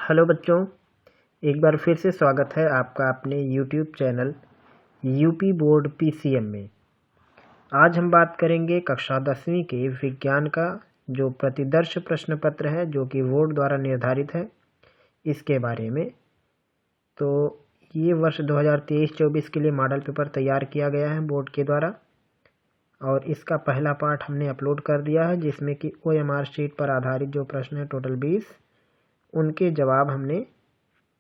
Hello बच्चों, एक बार फिर से स्वागत है आपका अपने YouTube channel UP board PCM में। आज हम बात करेंगे कक्षा 10वीं के विज्ञान का जो प्रतिदर्श प्रश्न पत्र है जो कि बोर्ड द्वारा निर्धारित है, इसके बारे में। तो ये वर्ष 2023-24 के लिए मॉडल पेपर तैयार किया गया है बोर्ड के द्वारा और इसका पहला पार्ट हमने अपलोड कर दिया है, जिसमें कि OMR शीट पर आधारित जो प्रश्न है टोटल 20, उनके जवाब हमने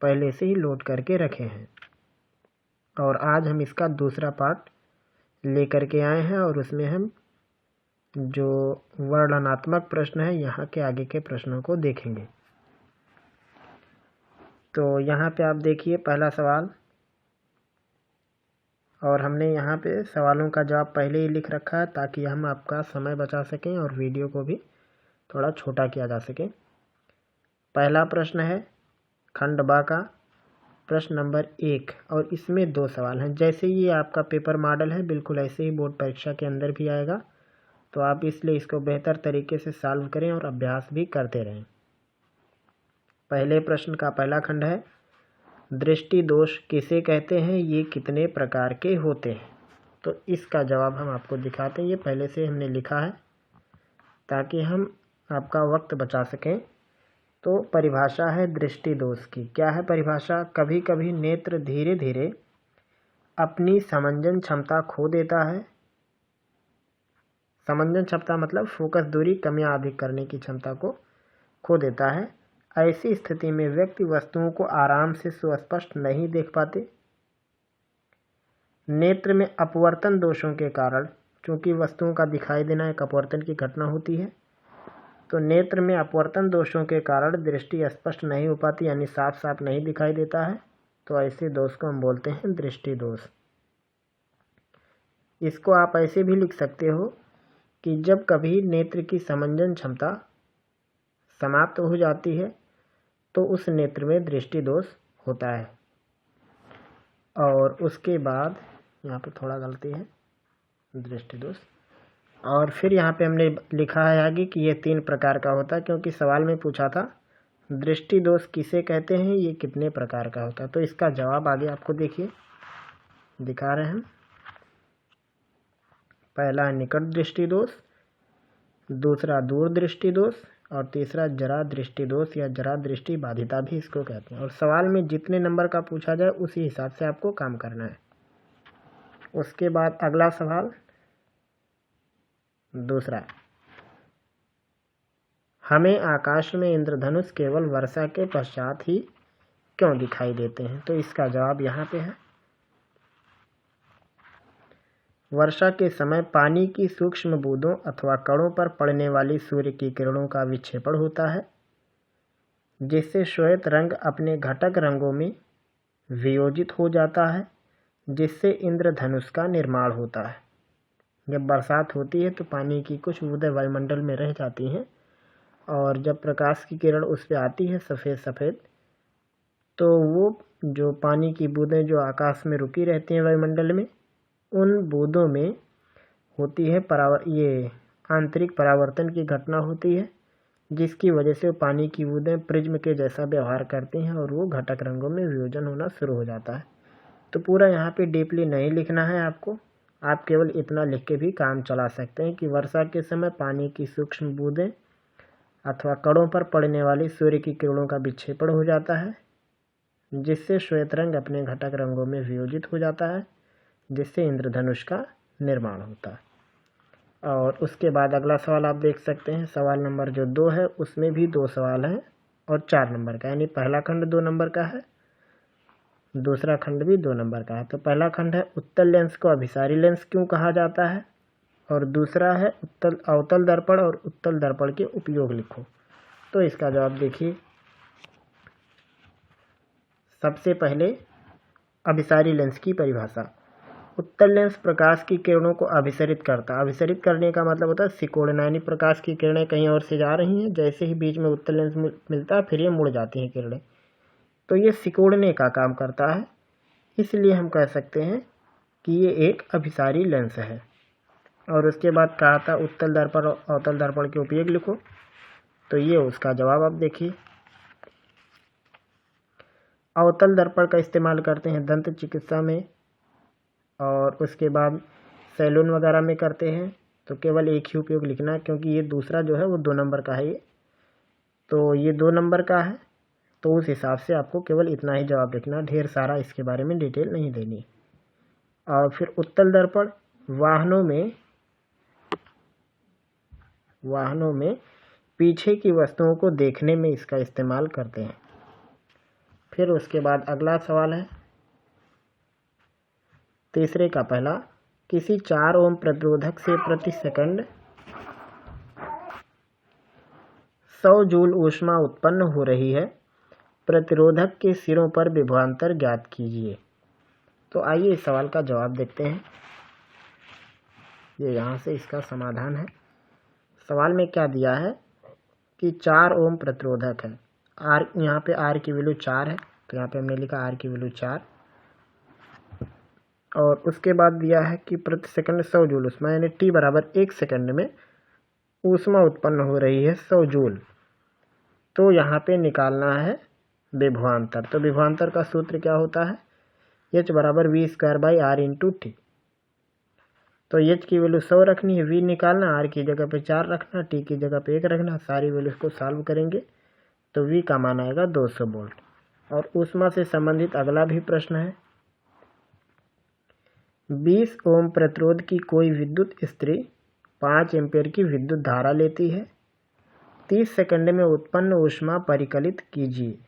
पहले से ही लोड करके रखे हैं और आज हम इसका दूसरा पार्ट लेकर के आए हैं और उसमें हम जो वर्णनात्मक प्रश्न है यहाँ के आगे के प्रश्नों को देखेंगे। तो यहाँ पे आप देखिए पहला सवाल, और हमने यहाँ पे सवालों का जवाब पहले ही लिख रखा है ताकि हम आपका समय बचा सकें और वीडियो को भी थोड़ा छोटा किया जा सके। पहला प्रश्न है खंड बा का प्रश्न नंबर 1 और इसमें 2 सवाल हैं। जैसे ये आपका पेपर मॉडल है, बिल्कुल ऐसे ही बोर्ड परीक्षा के अंदर भी आएगा, तो आप इसलिए इसको बेहतर तरीके से सॉल्व करें और अभ्यास भी करते रहें। पहले प्रश्न का पहला खंड है, दृष्टि दोष किसे कहते हैं, ये कितने प्रकार के होते हैं। तो इसका जवाब हम आपको दिखाते हैं। ये पहले से हमने लिखा है ताकि हम आपका वक्त बचा सकें। तो परिभाषा है दृष्टि दोष की। क्या है परिभाषा? कभी कभी नेत्र धीरे धीरे अपनी समंजन क्षमता खो देता है। समंजन क्षमता मतलब फोकस दूरी कम या अधिक करने की क्षमता को खो देता है। ऐसी स्थिति में व्यक्ति वस्तुओं को आराम से सुस्पष्ट नहीं देख पाते। नेत्र में अपवर्तन दोषों के कारण, चूंकि वस्तुओं का दिखाई देना एक अपवर्तन की घटना होती है, तो नेत्र में अपवर्तन दोषों के कारण दृष्टि स्पष्ट नहीं हो पाती, यानी साफ साफ नहीं दिखाई देता है। तो ऐसे दोष को हम बोलते हैं दृष्टि दोष। इसको आप ऐसे भी लिख सकते हो कि जब कभी नेत्र की समंजन क्षमता समाप्त हो जाती है तो उस नेत्र में दृष्टि दोष होता है। और उसके बाद यहाँ पे थोड़ा गलती है, दृष्टि दोष। और फिर यहाँ पे हमने लिखा है आगे कि ये 3 प्रकार का होता है, क्योंकि सवाल में पूछा था दृष्टि दोष किसे कहते हैं, ये कितने प्रकार का होता है। तो इसका जवाब आगे आपको देखिए दिखा रहे हैं। पहला है निकट दृष्टि दोष, दूसरा दूर दृष्टि दोष और तीसरा जरा दृष्टि दोष या जरा दृष्टि बाधिता भी इसको कहते हैं। और सवाल में जितने नंबर का पूछा जाए उसी हिसाब से आपको काम करना है। उसके बाद अगला सवाल दूसरा, हमें आकाश में इंद्रधनुष केवल वर्षा के पश्चात ही क्यों दिखाई देते हैं। तो इसका जवाब यहाँ पे है। वर्षा के समय पानी की सूक्ष्म बूंदों अथवा कणों पर पड़ने वाली सूर्य की किरणों का विक्षेपण होता है, जिससे श्वेत रंग अपने घटक रंगों में वियोजित हो जाता है, जिससे इंद्रधनुष का निर्माण होता है। जब बरसात होती है तो पानी की कुछ बूंदें वायुमंडल में रह जाती हैं और जब प्रकाश की किरण उस पर आती है सफ़ेद सफ़ेद, तो वो जो पानी की बूंदें जो आकाश में रुकी रहती हैं वायुमंडल में, उन बूंदों में होती है ये आंतरिक परावर्तन की घटना होती है, जिसकी वजह से पानी की बूंदें प्रिज्म के जैसा व्यवहार करती हैं और वो घटक रंगों में वियोजन होना शुरू हो जाता है। तो पूरा यहाँ पे डीपली नहीं लिखना है आपको, आप केवल इतना लिख के भी काम चला सकते हैं कि वर्षा के समय पानी की सूक्ष्म बूंदें अथवा कणों पर पड़ने वाली सूर्य की किरणों का विक्षेपण हो जाता है, जिससे श्वेत रंग अपने घटक रंगों में वियोजित हो जाता है, जिससे इंद्रधनुष का निर्माण होता है। और उसके बाद अगला सवाल आप देख सकते हैं, सवाल नंबर जो 2 है उसमें भी 2 सवाल हैं और 4 नंबर का, यानी पहला खंड 2 नंबर का है, दूसरा खंड भी 2 नंबर का है। तो पहला खंड है उत्तल लेंस को अभिसारी लेंस क्यों कहा जाता है, और दूसरा है अवतल दर्पण और उत्तल दर्पण के उपयोग लिखो। तो इसका जवाब देखिए। सबसे पहले अभिसारी लेंस की परिभाषा। उत्तल लेंस प्रकाश की किरणों को अभिसरित करता है। अभिसरित करने का मतलब होता है सिकोड़ना, यानी प्रकाश की किरणें कहीं और से जा रही हैं, जैसे ही बीच में उत्तल लेंस मिलता है फिर ये मुड़ जाती हैं किरणें, तो ये सिकोड़ने का काम करता है। इसलिए हम कह सकते हैं कि ये एक अभिसारी लेंस है। और उसके बाद कहा था उत्तल दर्पण और अवतल दर्पण के उपयोग लिखो, तो ये उसका जवाब आप देखिए। अवतल दर्पण का इस्तेमाल करते हैं दंत चिकित्सा में, और उसके बाद सैलून वगैरह में करते हैं। तो केवल एक ही उपयोग लिखना है, क्योंकि ये दूसरा जो है वो 2 नंबर का है, ये तो ये 2 नंबर का है, तो उस हिसाब से आपको केवल इतना ही जवाब लिखना, ढेर सारा इसके बारे में डिटेल नहीं देनी। और फिर उत्तल दर्पण वाहनों में पीछे की वस्तुओं को देखने में इसका इस्तेमाल करते हैं। फिर उसके बाद अगला सवाल है तीसरे का पहला, किसी 4 ओम प्रतिरोधक से प्रति सेकंड 100 जूल ऊष्मा उत्पन्न हो रही है, प्रतिरोधक के सिरों पर विभवांतर ज्ञात कीजिए। तो आइए इस सवाल का जवाब देखते हैं। ये यहाँ से इसका समाधान है। सवाल में क्या दिया है कि 4 ओम प्रतिरोधक है, आर, यहाँ पे आर की वैल्यू 4 है, तो यहाँ पे हमने लिखा आर की वैल्यू 4, और उसके बाद दिया है कि प्रति सेकंड 100 जूल ऊष्मा, यानी टी बराबर 1 सेकंड में ऊष्मा उत्पन्न हो रही है 100 जूल। तो यहाँ पे निकालना है विभवांतर। तो विभवांतर का सूत्र क्या होता है, एच बराबर v² इंटू टी। तो एच की वैल्यू 100 रखनी है, v निकालना, आर की जगह पे 4 रखना, टी की जगह पे 1 रखना, सारी वैल्यूज को सॉल्व करेंगे तो v का मान आएगा 200 वोल्ट। और ऊष्मा से संबंधित अगला भी प्रश्न है, 20 ओम प्रतिरोध की कोई विद्युत स्त्री 5 एम्पीयर की विद्युत धारा लेती है, 30 सेकंड में उत्पन्न ऊष्मा परिकलित कीजिए।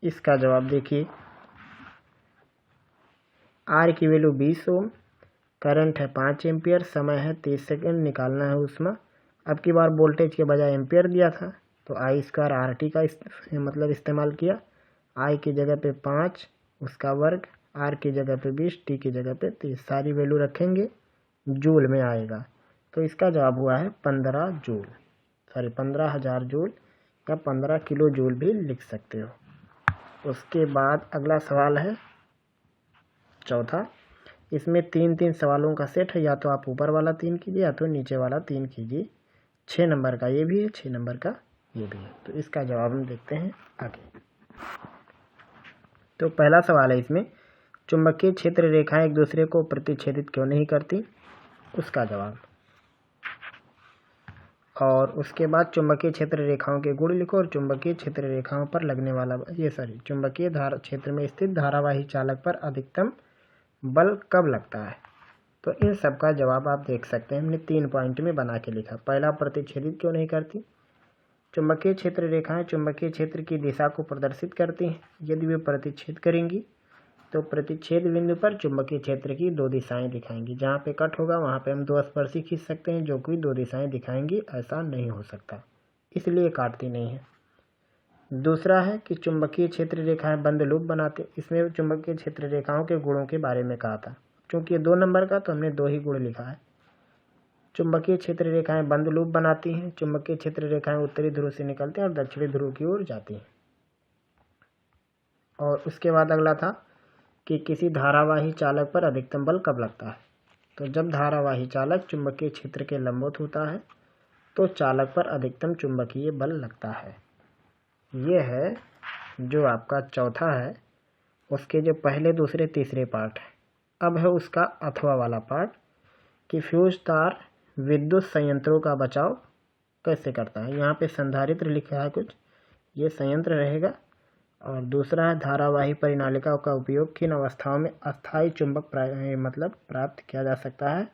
इसका जवाब देखिए, आर की वैल्यू 20 ओम, करंट है 5 एम्पियर, समय है 30 सेकंड, निकालना है ऊष्मा। अब की बार वोल्टेज के बजाय एम्पियर दिया था, तो I² RT का मतलब इस्तेमाल किया। I की जगह पे 5 उसका वर्ग, R की जगह पे 20, T की जगह पे 30, सारी वैल्यू रखेंगे, जूल में आएगा। तो इसका जवाब हुआ है 15 जूल, 15,000 जूल या 15 किलो जूल भी लिख सकते हो। उसके बाद अगला सवाल है चौथा, इसमें 3 सवालों का सेट है, या तो आप ऊपर वाला 3 कीजिए या तो नीचे वाला 3 कीजिए। 6 नंबर का ये भी है, 6 नंबर का ये भी है। तो इसका जवाब हम देखते हैं आगे। तो पहला सवाल है इसमें, चुंबकीय क्षेत्र रेखाएं एक दूसरे को प्रतिच्छेदित क्यों नहीं करती, उसका जवाब। और उसके बाद चुंबकीय क्षेत्र रेखाओं के गुण लिखो, और चुंबकीय क्षेत्र रेखाओं पर लगने वाला चुंबकीय धारा क्षेत्र में स्थित धारावाही चालक पर अधिकतम बल कब लगता है। तो इन सब का जवाब आप देख सकते हैं, हमने 3 पॉइंट में बना के लिखा। पहला, प्रतिच्छेदित क्यों नहीं करती। चुंबकीय क्षेत्र रेखाएं चुंबकीय क्षेत्र की दिशा को प्रदर्शित करती हैं। यदि वे प्रतिच्छेद करेंगी तो प्रतिच्छेद बिंदु पर चुंबकीय क्षेत्र की 2 दिशाएं दिखाएंगी। जहाँ पे कट होगा वहाँ पे हम 2 स्पर्शी खींच सकते हैं, जो कोई 2 दिशाएं दिखाएंगी, ऐसा नहीं हो सकता, इसलिए काटती नहीं है। दूसरा है कि चुंबकीय क्षेत्र रेखाएं बंद लूप बनाते, इसमें चुंबकीय क्षेत्र रेखाओं के गुणों के बारे में कहा था। चूंकि ये 2 नंबर का, तो हमने 2 ही गुण लिखा है। चुंबकीय क्षेत्र रेखाएं बंद लूप बनाती हैं। चुंबकीय क्षेत्र रेखाएं उत्तरी ध्रुव से निकलती हैं और दक्षिणी ध्रुव की ओर जाती हैं। और उसके बाद अगला था कि किसी धारावाही चालक पर अधिकतम बल कब लगता है। तो जब धारावाही चालक चुंबकीय क्षेत्र के लंबवत होता है तो चालक पर अधिकतम चुंबकीय बल लगता है। ये है जो आपका चौथा है, उसके जो पहले, दूसरे, तीसरे पार्ट है। अब है उसका अथवा वाला पार्ट कि फ्यूज तार विद्युत संयंत्रों का बचाव कैसे करता है। यहाँ पे संधारित्र लिखा है कुछ, ये संयंत्र रहेगा। और दूसरा है धारावाही परिनालिका का उपयोग किन अवस्थाओं में अस्थायी चुंबक प्राप्त किया जा सकता है,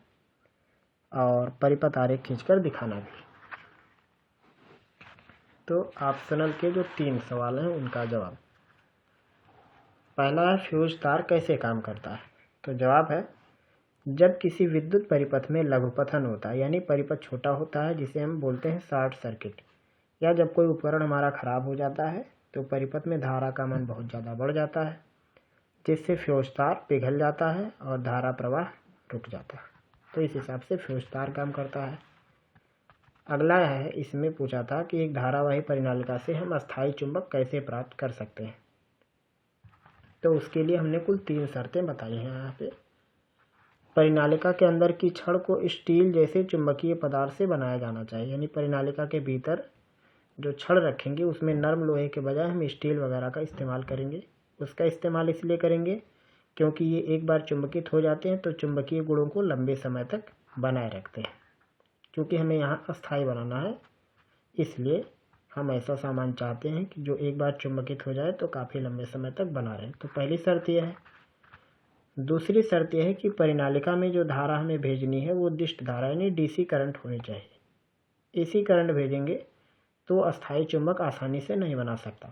और परिपथ आरेख खींचकर दिखाना भी। तो ऑप्शनल के जो 3 सवाल हैं उनका जवाब। पहला है फ्यूज तार कैसे काम करता है। तो जवाब है, जब किसी विद्युत परिपथ में लघुपथन होता है, यानी परिपथ छोटा होता है, जिसे हम बोलते हैं शॉर्ट सर्किट, या जब कोई उपकरण हमारा खराब हो जाता है तो परिपथ में धारा का मान बहुत ज़्यादा बढ़ जाता है, जिससे फ्यूज तार पिघल जाता है और धारा प्रवाह रुक जाता है। तो इस हिसाब से फ्यूज तार काम करता है। अगला है, इसमें पूछा था कि एक धारावाही परिनालिका से हम अस्थायी चुंबक कैसे प्राप्त कर सकते हैं। तो उसके लिए हमने कुल 3 शर्तें बताई हैं यहाँ पे। परिनालिका के अंदर की छड़ को स्टील जैसे चुंबकीय पदार्थ से बनाया जाना चाहिए, यानी परिनालिका के भीतर जो छड़ रखेंगे उसमें नरम लोहे के बजाय हम स्टील वगैरह का इस्तेमाल करेंगे। उसका इस्तेमाल इसलिए करेंगे क्योंकि ये एक बार चुंबकित हो जाते हैं तो चुंबकीय गुणों को लंबे समय तक बनाए रखते हैं। क्योंकि हमें यहाँ अस्थायी बनाना है, इसलिए हम ऐसा सामान चाहते हैं कि जो एक बार चुंबकित हो जाए तो काफ़ी लंबे समय तक बना रहे। तो पहली शर्त यह है। दूसरी शर्त यह है कि परिनालिका में जो धारा हमें भेजनी है वो दिष्ट धारा यानी डीसी करंट होनी चाहिए। एसी करंट भेजेंगे तो अस्थायी चुंबक आसानी से नहीं बना सकता।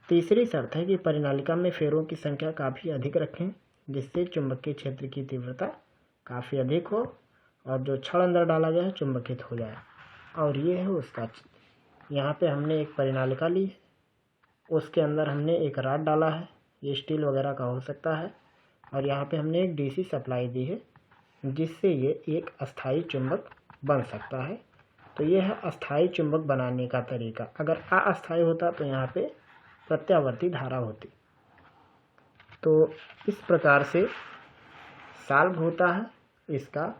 तीसरी शर्त है कि परिनालिका में फेरों की संख्या काफ़ी अधिक रखें, जिससे चुंबकीय क्षेत्र की तीव्रता काफ़ी अधिक हो और जो छड़ अंदर डाला गया है चुंबकित हो जाए। और ये है उसका चित्र। यहाँ पे हमने एक परिनालिका ली है, उसके अंदर हमने एक रॉड डाला है, ये स्टील वगैरह का हो सकता है, और यहाँ पे हमने एक डीसी सप्लाई दी है जिससे ये एक अस्थायी चुंबक बन सकता है। तो ये है अस्थायी चुंबक बनाने का तरीका। अगर अस्थायी होता तो यहाँ पे प्रत्यावर्ती धारा होती। तो इस प्रकार से सॉल्व होता है इसका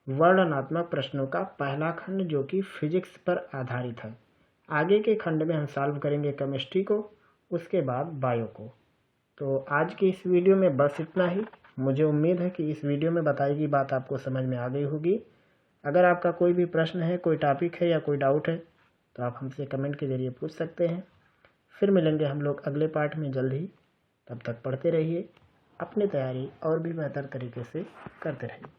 वर्णनात्मक प्रश्नों का पहला खंड, जो कि फिजिक्स पर आधारित है। आगे के खंड में हम सॉल्व करेंगे केमिस्ट्री को, उसके बाद बायो को। तो आज की इस वीडियो में बस इतना ही। मुझे उम्मीद है कि इस वीडियो में बताई गई बात आपको समझ में आ गई होगी। अगर आपका कोई भी प्रश्न है, कोई टॉपिक है या कोई डाउट है तो आप हमसे कमेंट के ज़रिए पूछ सकते हैं। फिर मिलेंगे हम लोग अगले पार्ट में जल्द ही। तब तक पढ़ते रहिए, अपनी तैयारी और भी बेहतर तरीके से करते रहिए।